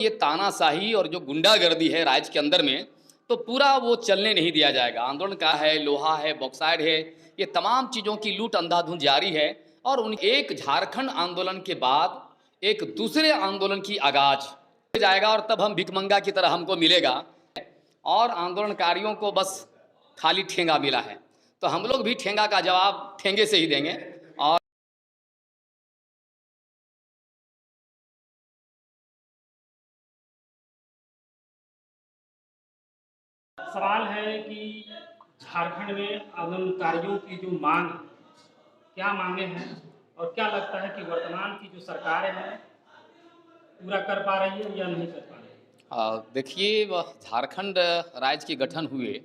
ये तानाशाही और जो गुंडागर्दी है राज्य के अंदर में, तो पूरा वो चलने नहीं दिया जाएगा। आंदोलन का है, लोहा है, बॉक्साइड है, ये तमाम चीज़ों की लूट अंधाधुंध जारी है। और उन एक झारखंड आंदोलन के बाद एक दूसरे आंदोलन की आगाज जाएगा और तब हम भिखमंगा की तरह हमको मिलेगा। और आंदोलनकारियों को बस खाली ठेंगा मिला है, तो हम लोग भी ठेंगा का जवाब ठेंगे से ही देंगे। और सवाल है कि झारखंड में आंदोलनकारियों की जो मांग है, क्या मांगे हैं और क्या लगता है कि वर्तमान की जो सरकारें हैं पूरा कर पा रही है या नहीं कर पा रही है? देखिए, झारखंड राज्य के गठन हुए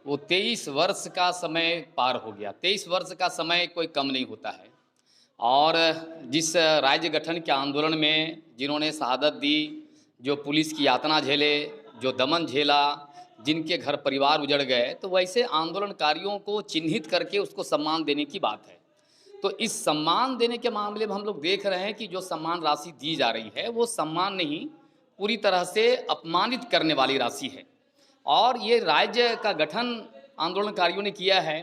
वो 23 वर्ष का समय पार हो गया। 23 वर्ष का समय कोई कम नहीं होता है। और जिस राज्य गठन के आंदोलन में जिन्होंने शहादत दी, जो पुलिस की यातना झेले, जो दमन झेला, जिनके घर परिवार उजड़ गए, तो वैसे आंदोलनकारियों को चिन्हित करके उसको सम्मान देने की बात है। तो इस सम्मान देने के मामले में हम लोग देख रहे हैं कि जो सम्मान राशि दी जा रही है वो सम्मान नहीं, पूरी तरह से अपमानित करने वाली राशि है। और ये राज्य का गठन आंदोलनकारियों ने किया है,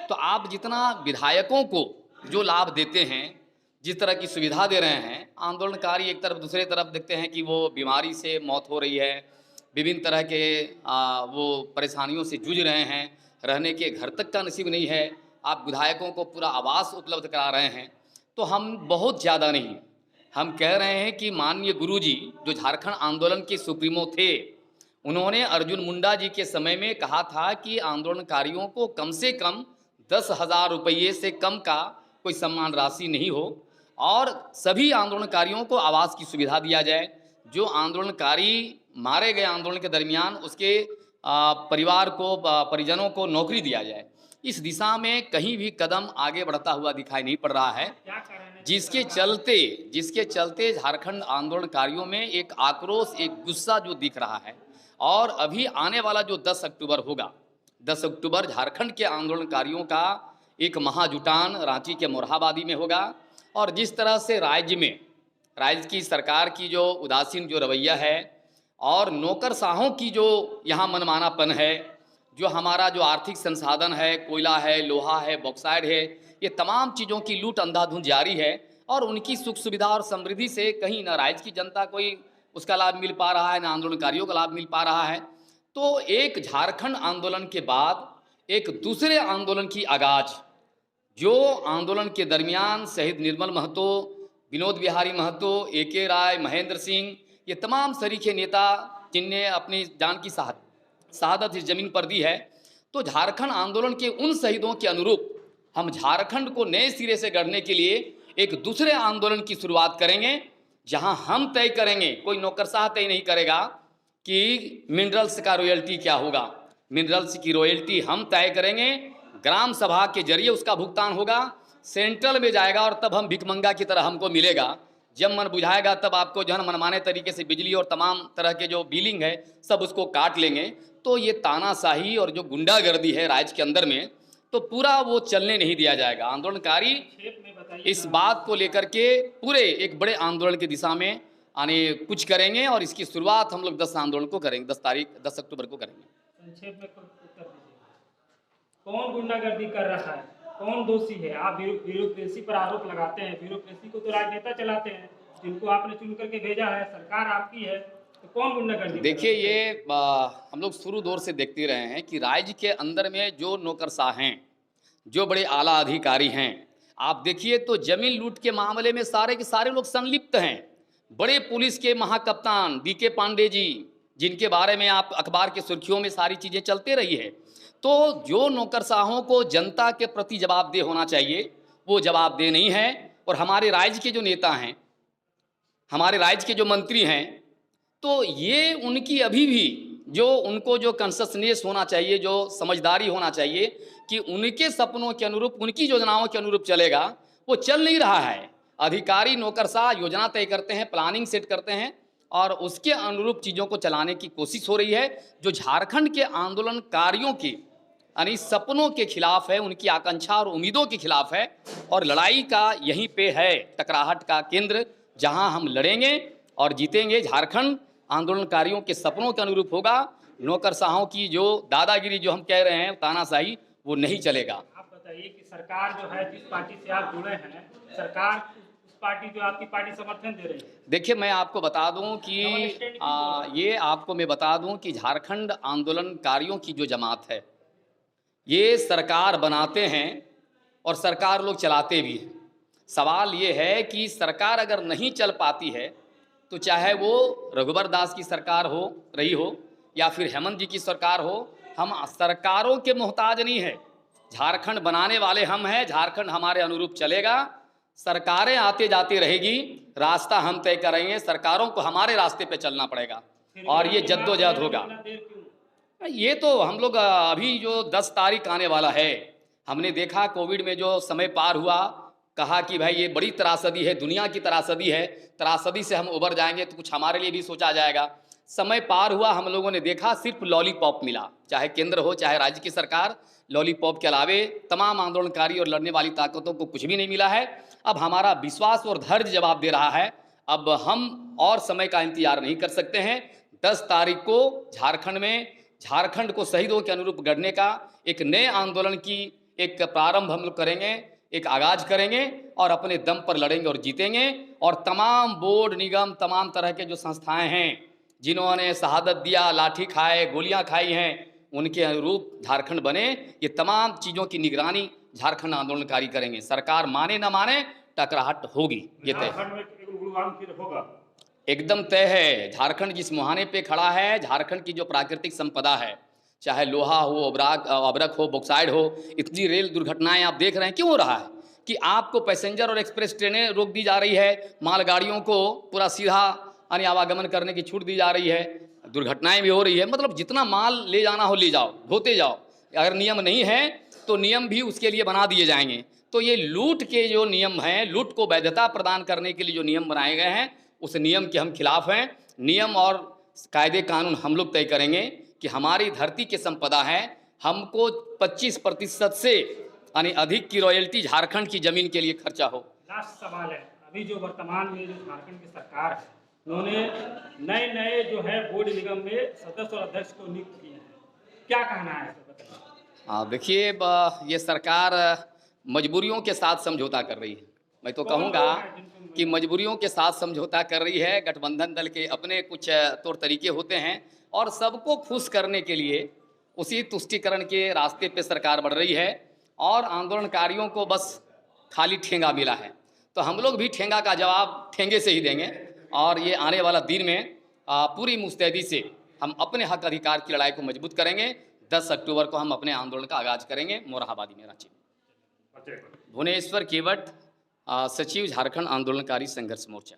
तो आप जितना विधायकों को जो लाभ देते हैं, जिस तरह की सुविधा दे रहे हैं, आंदोलनकारी एक तरफ दूसरे तरफ देखते हैं कि वो बीमारी से मौत हो रही है, विभिन्न तरह के वो परेशानियों से जूझ रहे हैं, रहने के घर तक का नसीब नहीं है, आप विधायकों को पूरा आवास उपलब्ध करा रहे हैं। तो हम बहुत ज़्यादा नहीं, हम कह रहे हैं कि माननीय गुरुजी जो झारखंड आंदोलन के सुप्रीमो थे, उन्होंने अर्जुन मुंडा जी के समय में कहा था कि आंदोलनकारियों को कम से कम 10,000 रुपये से कम का कोई सम्मान राशि नहीं हो और सभी आंदोलनकारियों को आवास की सुविधा दिया जाए। जो आंदोलनकारी मारे गए आंदोलन के दरमियान उसके परिवार को, परिजनों को नौकरी दिया जाए। इस दिशा में कहीं भी कदम आगे बढ़ता हुआ दिखाई नहीं पड़ रहा है, जिसके चलते झारखंड आंदोलनकारियों में एक आक्रोश, एक गुस्सा जो दिख रहा है। और अभी आने वाला जो 10 अक्टूबर होगा, 10 अक्टूबर झारखंड के आंदोलनकारियों का एक महाजुटान रांची के मोरहाबादी में होगा। और जिस तरह से राज्य की सरकार की जो उदासीन जो रवैया है और नौकरशाहों की जो यहाँ मनमानापन है, जो हमारा जो आर्थिक संसाधन है, कोयला है, लोहा है, बॉक्साइड है, ये तमाम चीज़ों की लूट अंधाधुंध जारी है। और उनकी सुख सुविधा और समृद्धि से कहीं ना राज्य की जनता कोई उसका लाभ मिल पा रहा है, ना आंदोलनकारियों का लाभ मिल पा रहा है। तो एक झारखंड आंदोलन के बाद एक दूसरे आंदोलन की आगाज, जो आंदोलन के दरमियान शहीद निर्मल महतो, विनोद बिहारी महतो, AK राय, महेंद्र सिंह, ये तमाम सरीखे नेता जिनने अपनी जान की शहादत इस जमीन पर दी है, तो झारखंड आंदोलन के उन शहीदों के अनुरूप हम झारखंड को नए सिरे से गढ़ने के लिए एक दूसरे आंदोलन की शुरुआत करेंगे, जहां हम तय करेंगे, कोई नौकरशाह तय नहीं करेगा कि मिनरल्स का रॉयल्टी क्या होगा। मिनरल्स की रॉयल्टी हम तय करेंगे, ग्राम सभा के जरिए उसका भुगतान होगा, सेंट्रल में जाएगा और तब हम भिखमंगा की तरह हमको मिलेगा। जब मन बुझाएगा तब आपको जो है मनमाने तरीके से बिजली और तमाम तरह के जो बिलिंग है सब उसको काट लेंगे। तो ये तानाशाही और जो गुंडागर्दी है राज्य के अंदर में, तो पूरा वो चलने नहीं दिया जाएगा। आंदोलनकारी इस बात को लेकर के पूरे एक बड़े आंदोलन की दिशा में आने कुछ करेंगे और इसकी शुरुआत हम लोग 10 आंदोलन को करेंगे, 10 अक्टूबर को करेंगे। संक्षेप में उत्तर दीजिए, कौन गुंडागर्दी कर रहा है, कौन दोषी है? आप ब्यूरोक्रेसी पर आरोप लगाते हैं, ब्यूरोक्रेसी को तो राजनेता चलाते हैं, जिनको आपने चुन करके भेजा है, सरकार आपकी है, तो कौन गुंडागर्दी? देखिए, ये हम लोग शुरू दौर से देखते रहे हैं कि राज्य के अंदर में जो नौकरशाह हैं, जो बड़े आला अधिकारी हैं, आप देखिए तो जमीन लूट के मामले में सारे के सारे लोग संलिप्त हैं। बड़े पुलिस के महाकप्तान DK पांडे जी, जिनके बारे में आप अखबार के सुर्खियों में सारी चीज़ें चलते रही है। तो जो नौकरशाहों को जनता के प्रति जवाबदेह होना चाहिए वो जवाबदेह नहीं है। और हमारे राज्य के जो नेता हैं, हमारे राज्य के जो मंत्री हैं, तो ये उनकी अभी भी जो उनको जो कॉन्शसनेस होना चाहिए, जो समझदारी होना चाहिए कि उनके सपनों के अनुरूप, उनकी योजनाओं के अनुरूप चलेगा, वो चल नहीं रहा है। अधिकारी नौकरशाह योजना तय करते हैं, प्लानिंग सेट करते हैं और उसके अनुरूप चीज़ों को चलाने की कोशिश हो रही है, जो झारखंड के आंदोलनकारियों के यानी सपनों के खिलाफ है, उनकी आकांक्षा और उम्मीदों के खिलाफ है। और लड़ाई का यहीं पे है टकराहट का केंद्र, जहां हम लड़ेंगे और जीतेंगे। झारखंड आंदोलनकारियों के सपनों के अनुरूप होगा। नौकरशाहों की जो दादागिरी जो हम कह रहे हैं, तानाशाही, वो नहीं चलेगा। आप बताइए कि सरकार जो है, जिस पार्टी से आप जुड़े हैं, सरकार उस पार्टी जो आपकी पार्टी समर्थन दे रही है। देखिए, मैं आपको बता दूं कि डबल स्टैंड क्यों बोल रहे हैं? ये आपको मैं बता दूं कि झारखंड आंदोलनकारियों की जो जमात है, ये सरकार बनाते हैं और सरकार लोग चलाते भी हैं। सवाल ये है कि सरकार अगर नहीं चल पाती है, तो चाहे वो रघुवर दास की सरकार हो रही हो या फिर हेमंत जी की सरकार हो, हम सरकारों के मोहताज नहीं है। झारखंड बनाने वाले हम हैं, झारखंड हमारे अनुरूप चलेगा। सरकारें आते जाती रहेगी, रास्ता हम तय करेंगे, सरकारों को हमारे रास्ते पे चलना पड़ेगा फिर और ये आपकी मांग जद्दोजहद में होगा। इतना देर क्यों? ये तो हम लोग अभी जो 10 तारीख आने वाला है, हमने देखा कोविड में जो समय पार हुआ, कहा कि भाई ये बड़ी त्रासदी है, दुनिया की त्रासदी है, त्रासदी से हम उबर जाएंगे तो कुछ हमारे लिए भी सोचा जाएगा। समय पार हुआ, हम लोगों ने देखा सिर्फ लॉलीपॉप मिला, चाहे केंद्र हो चाहे राज्य की सरकार, लॉलीपॉप के अलावे तमाम आंदोलनकारी और लड़ने वाली ताकतों को कुछ भी नहीं मिला है। अब हमारा विश्वास और धैर्य जवाब दे रहा है। अब हम और समय का इंतजार नहीं कर सकते हैं। 10 तारीख को झारखंड में, झारखंड को शहीदों के अनुरूप गढ़ने का एक नए आंदोलन की एक प्रारंभ हम लोग करेंगे, एक आगाज करेंगे और अपने दम पर लड़ेंगे और जीतेंगे। और तमाम बोर्ड निगम, तमाम तरह के जो संस्थाएं हैं जिन्होंने शहादत दिया, लाठी खाए, गोलियां खाई हैं, उनके अनुरूप झारखंड बने। ये तमाम चीज़ों की निगरानी झारखंड आंदोलनकारी करेंगे। सरकार माने न माने, टकराहट होगी, ये तय है। झारखंड में एक उग्रवाद फिर होगा। एकदम तय है। झारखंड जिस मुहाने पे खड़ा है, झारखंड की जो प्राकृतिक संपदा है, चाहे लोहा हो, अबरक हो, बॉक्साइड हो, इतनी रेल दुर्घटनाएं आप देख रहे हैं, क्यों हो रहा है कि आपको पैसेंजर और एक्सप्रेस ट्रेनें रोक दी जा रही है, मालगाड़ियों को पूरा सीधा यानी आवागमन करने की छूट दी जा रही है, दुर्घटनाएं भी हो रही है। मतलब जितना माल ले जाना हो ले जाओ, ढोते जाओ। अगर नियम नहीं है तो नियम भी उसके लिए बना दिए जाएंगे। तो ये लूट के जो नियम हैं, लूट को वैधता प्रदान करने के लिए जो नियम बनाए गए हैं, उस नियम के हम खिलाफ हैं। नियम और कायदे कानून हम लोग तय करेंगे कि हमारी धरती की संपदा है, हमको 25% से यानी अधिक की रॉयल्टी झारखंड की जमीन के लिए खर्चा हो। लास्ट सवाल है, अभी जो वर्तमान में जो झारखंड की सरकार है, उन्होंने नए नए जो है बोर्ड निगम में सदस्य और अध्यक्ष को नियुक्त किए हैं, क्या कहना है इस पर बताइए। देखिए, ये सरकार मजबूरियों के साथ समझौता कर रही है। मैं तो कौन कहूँगा लोग हैं जिनको कि मजबूरियों के साथ समझौता कर रही है। गठबंधन दल के अपने कुछ तौर तरीके होते हैं और सबको खुश करने के लिए उसी तुष्टीकरण के रास्ते पे सरकार बढ़ रही है और आंदोलनकारियों को बस खाली ठेंगा मिला है। तो हम लोग भी ठेंगा का जवाब ठेंगे से ही देंगे और ये आने वाला दिन में पूरी मुस्तैदी से हम अपने हक अधिकार की लड़ाई को मजबूत करेंगे। 10 अक्टूबर को हम अपने आंदोलन का आगाज करेंगे मोरहाबादी में, रांची में। भुवनेश्वर केवट, सचिव झारखंड आंदोलनकारी संघर्ष मोर्चा।